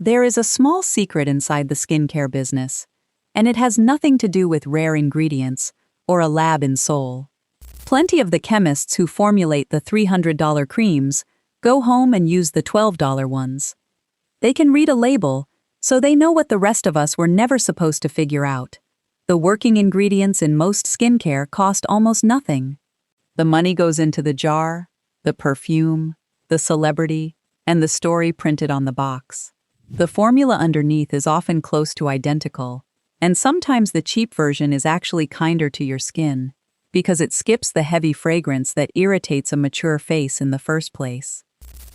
There is a small secret inside the skincare business, and it has nothing to do with rare ingredients or a lab in Seoul. Plenty of the chemists who formulate the $300 creams go home and use the $12 ones. They can read a label, so they know what the rest of us were never supposed to figure out. The working ingredients in most skincare cost almost nothing. The money goes into the jar, the perfume, the celebrity, and the story printed on the box. The formula underneath is often close to identical, and sometimes the cheap version is actually kinder to your skin, because it skips the heavy fragrance that irritates a mature face in the first place.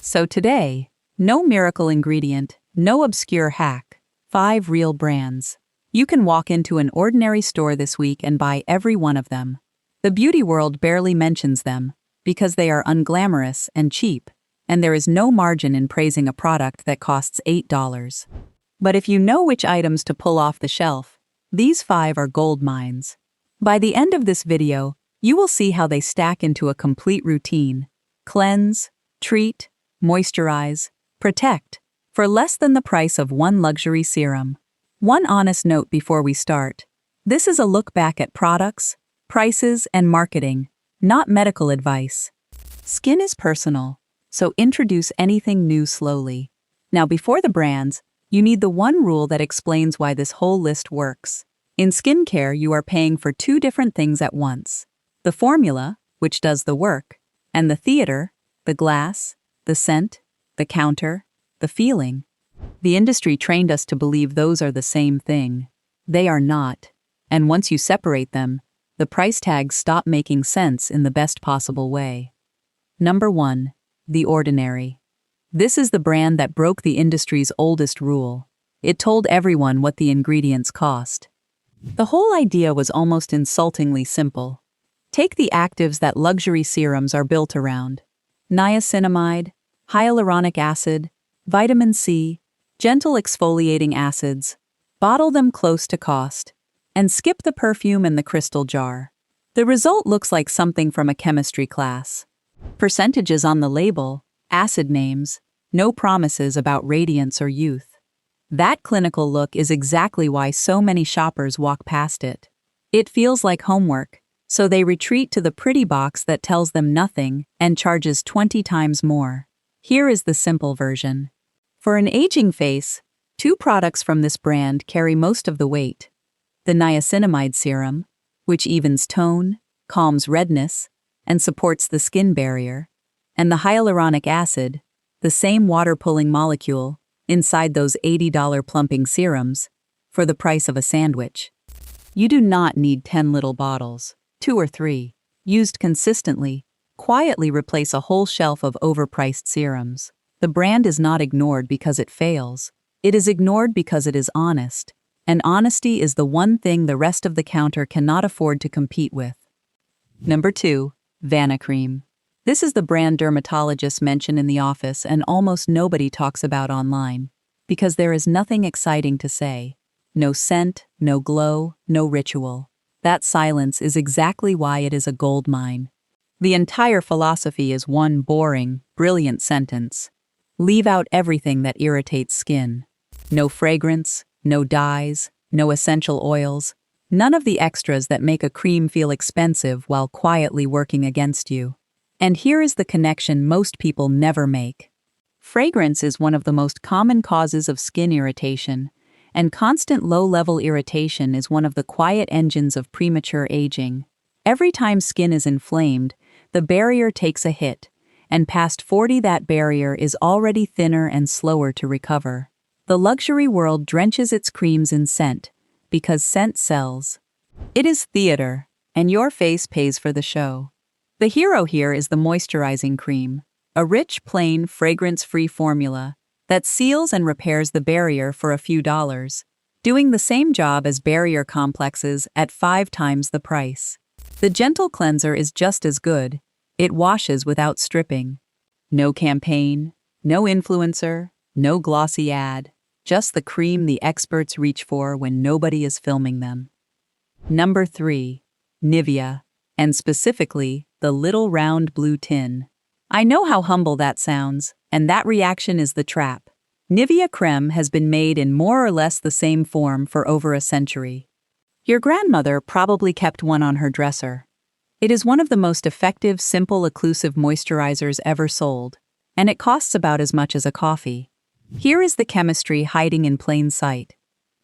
So today, no miracle ingredient, no obscure hack, 5 real brands. You can walk into an ordinary store this week and buy every one of them. The beauty world barely mentions them, because they are unglamorous and cheap, and there is no margin in praising a product that costs $8. But if you know which items to pull off the shelf, these 5 are gold mines. By the end of this video, you will see how they stack into a complete routine. Cleanse, treat, moisturize, protect, for less than the price of one luxury serum. One honest note before we start. This is a look back at products, prices, and marketing, not medical advice. Skin is personal, so introduce anything new slowly. Now, before the brands, you need the one rule that explains why this whole list works. In skincare, you are paying for 2 different things at once. The formula, which does the work, and the theater, the glass, the scent, the counter, the feeling. The industry trained us to believe those are the same thing. They are not. And once you separate them, the price tags stop making sense in the best possible way. Number 1. The Ordinary. This is the brand that broke the industry's oldest rule. It told everyone what the ingredients cost. The whole idea was almost insultingly simple. Take the actives that luxury serums are built around: niacinamide, hyaluronic acid, vitamin C, gentle exfoliating acids. Bottle them close to cost, and skip the perfume and the crystal jar. The result looks like something from a chemistry class. Percentages on the label, acid names, no promises about radiance or youth. That clinical look is exactly why so many shoppers walk past it. It feels like homework, so they retreat to the pretty box that tells them nothing and charges 20 times more. Here is the simple version. For an aging face, 2 products from this brand carry most of the weight. The niacinamide serum, which evens tone, calms redness, and supports the skin barrier, and the hyaluronic acid, the same water-pulling molecule, inside those $80 plumping serums, for the price of a sandwich. You do not need 10 little bottles, 2 or 3, used consistently, quietly replace a whole shelf of overpriced serums. The brand is not ignored because it fails. It is ignored because it is honest, and honesty is the one thing the rest of the counter cannot afford to compete with. Number 2. Vanicream. This is the brand dermatologists mention in the office and almost nobody talks about online, because there is nothing exciting to say. No scent, no glow, no ritual. That silence is exactly why it is a gold mine. The entire philosophy is one boring, brilliant sentence. Leave out everything that irritates skin. No fragrance, no dyes, no essential oils, none of the extras that make a cream feel expensive while quietly working against you. And here is the connection most people never make. Fragrance is one of the most common causes of skin irritation, and constant low-level irritation is one of the quiet engines of premature aging. Every time skin is inflamed, the barrier takes a hit, and past 40 that barrier is already thinner and slower to recover. The luxury world drenches its creams in scent, because scent sells. It is theater, and your face pays for the show. The hero here is the moisturizing cream, a rich, plain, fragrance-free formula that seals and repairs the barrier for a few dollars, doing the same job as barrier complexes at 5 times the price. The gentle cleanser is just as good. It washes without stripping. No campaign, no influencer, no glossy ad, just the cream the experts reach for when nobody is filming them. Number 3. Nivea, and specifically, the little round blue tin. I know how humble that sounds, and that reaction is the trap. Nivea Creme has been made in more or less the same form for over a century. Your grandmother probably kept one on her dresser. It is one of the most effective, simple, occlusive moisturizers ever sold, and it costs about as much as a coffee. Here is the chemistry hiding in plain sight.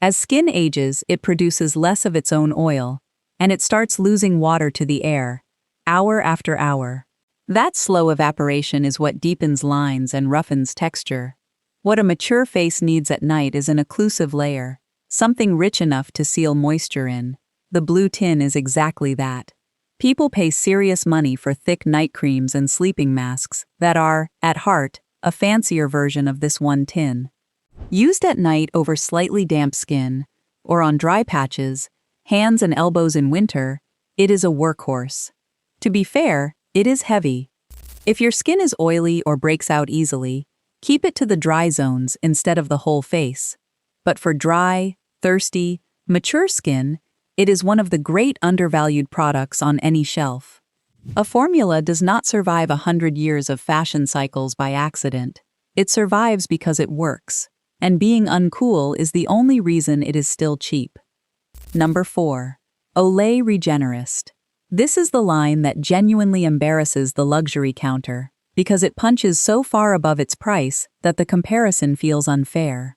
As skin ages, it produces less of its own oil, and it starts losing water to the air, hour after hour. That slow evaporation is what deepens lines and roughens texture. What a mature face needs at night is an occlusive layer, something rich enough to seal moisture in. The blue tin is exactly that. People pay serious money for thick night creams and sleeping masks that are, at heart, a fancier version of this one tin. Used at night over slightly damp skin, or on dry patches, hands and elbows in winter, it is a workhorse. To be fair, it is heavy. If your skin is oily or breaks out easily, keep it to the dry zones instead of the whole face. But for dry, thirsty, mature skin, it is one of the great undervalued products on any shelf. A formula does not survive 100 years of fashion cycles by accident. It survives because it works, and being uncool is the only reason it is still cheap. Number 4. Olay Regenerist. This is the line that genuinely embarrasses the luxury counter, because it punches so far above its price that the comparison feels unfair.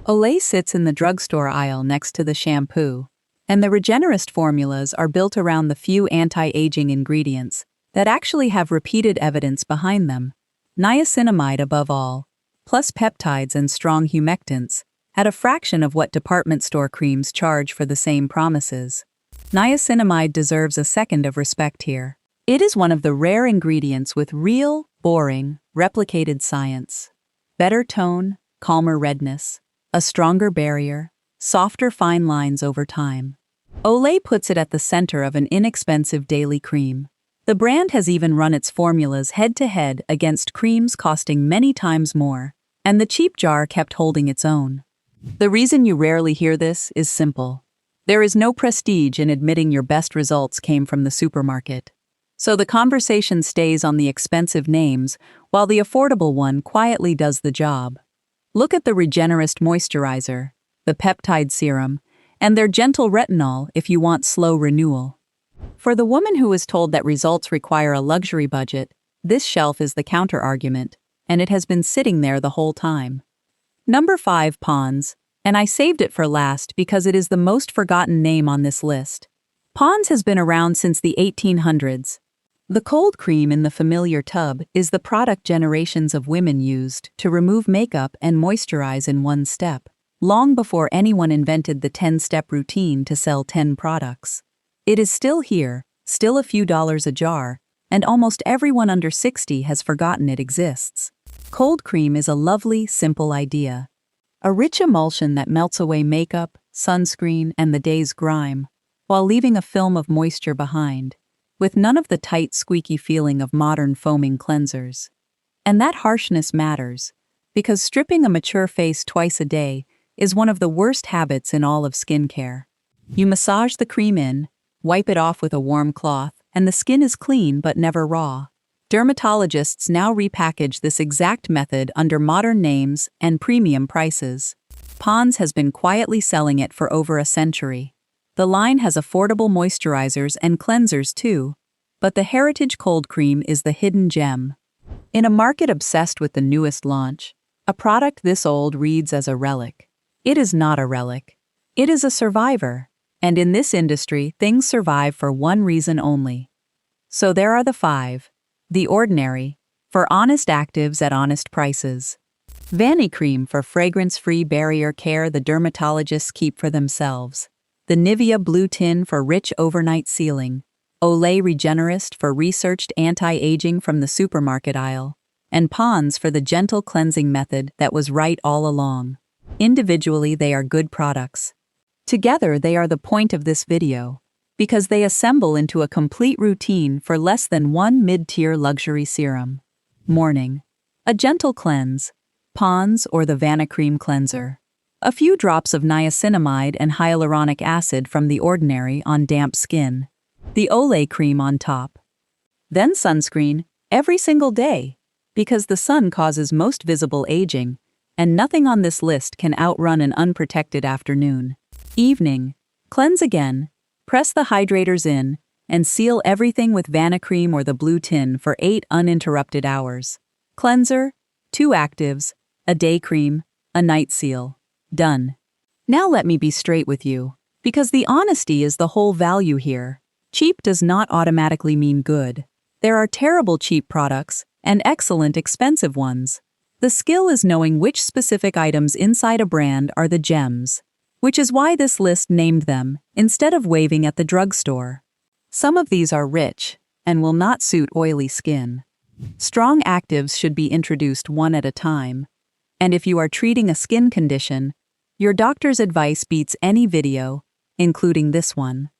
Olay sits in the drugstore aisle next to the shampoo, and the Regenerist formulas are built around the few anti-aging ingredients that actually have repeated evidence behind them. Niacinamide above all, plus peptides and strong humectants, at a fraction of what department store creams charge for the same promises. Niacinamide deserves a second of respect here. It is one of the rare ingredients with real, boring, replicated science. Better tone, calmer redness, a stronger barrier, softer fine lines over time. Olay puts it at the center of an inexpensive daily cream. The brand has even run its formulas head-to-head against creams costing many times more, and the cheap jar kept holding its own. The reason you rarely hear this is simple. There is no prestige in admitting your best results came from the supermarket. So the conversation stays on the expensive names, while the affordable one quietly does the job. Look at the Regenerist moisturizer, the peptide serum, and their gentle retinol if you want slow renewal. For the woman who is told that results require a luxury budget, this shelf is the counter-argument, and it has been sitting there the whole time. Number 5. Pond's, and I saved it for last because it is the most forgotten name on this list. Pond's has been around since the 1800s. The cold cream in the familiar tub is the product generations of women used to remove makeup and moisturize in one step, long before anyone invented the 10-step routine to sell 10 products. It is still here, still a few dollars a jar, and almost everyone under 60 has forgotten it exists. Cold cream is a lovely, simple idea. A rich emulsion that melts away makeup, sunscreen, and the day's grime, while leaving a film of moisture behind, with none of the tight, squeaky feeling of modern foaming cleansers. And that harshness matters, because stripping a mature face twice a day is one of the worst habits in all of skincare. You massage the cream in, wipe it off with a warm cloth, and the skin is clean but never raw. Dermatologists now repackage this exact method under modern names and premium prices. Pond's has been quietly selling it for over a century. The line has affordable moisturizers and cleansers too, but the Heritage Cold Cream is the hidden gem. In a market obsessed with the newest launch, a product this old reads as a relic. It is not a relic. It is a survivor. And in this industry, things survive for one reason only. So there are the 5. The Ordinary, for honest actives at honest prices. Vanicream for fragrance-free barrier care the dermatologists keep for themselves. The Nivea Blue Tin for rich overnight sealing. Olay Regenerist for researched anti-aging from the supermarket aisle. And Pond's for the gentle cleansing method that was right all along. Individually, they are good products. Together, they are the point of this video, because they assemble into a complete routine for less than one mid-tier luxury serum. Morning. A gentle cleanse. Pond's or the Vanicream cleanser. A few drops of niacinamide and hyaluronic acid from The Ordinary on damp skin. The Olay cream on top. Then sunscreen, every single day, because the sun causes most visible aging, and nothing on this list can outrun an unprotected afternoon. Evening. Cleanse again, press the hydrators in, and seal everything with Vanicream or the blue tin for 8 uninterrupted hours. Cleanser, 2 actives, a day cream, a night seal. Done. Now let me be straight with you, because the honesty is the whole value here. Cheap does not automatically mean good. There are terrible cheap products and excellent expensive ones. The skill is knowing which specific items inside a brand are the gems, which is why this list named them instead of waving at the drugstore. Some of these are rich and will not suit oily skin. Strong actives should be introduced one at a time, and if you are treating a skin condition, your doctor's advice beats any video, including this one.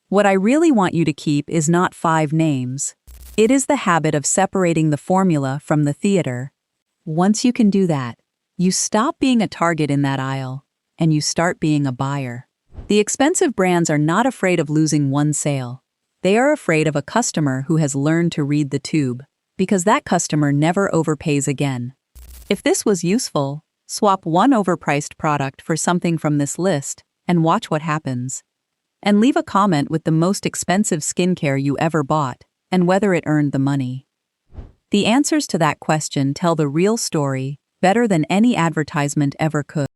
What I really want you to keep is not 5 names. It is the habit of separating the formula from the theater. Once you can do that, you stop being a target in that aisle, and you start being a buyer. The expensive brands are not afraid of losing one sale. They are afraid of a customer who has learned to read the tube, because that customer never overpays again. If this was useful, swap one overpriced product for something from this list and watch what happens. And leave a comment with the most expensive skincare you ever bought and whether it earned the money. The answers to that question tell the real story better than any advertisement ever could.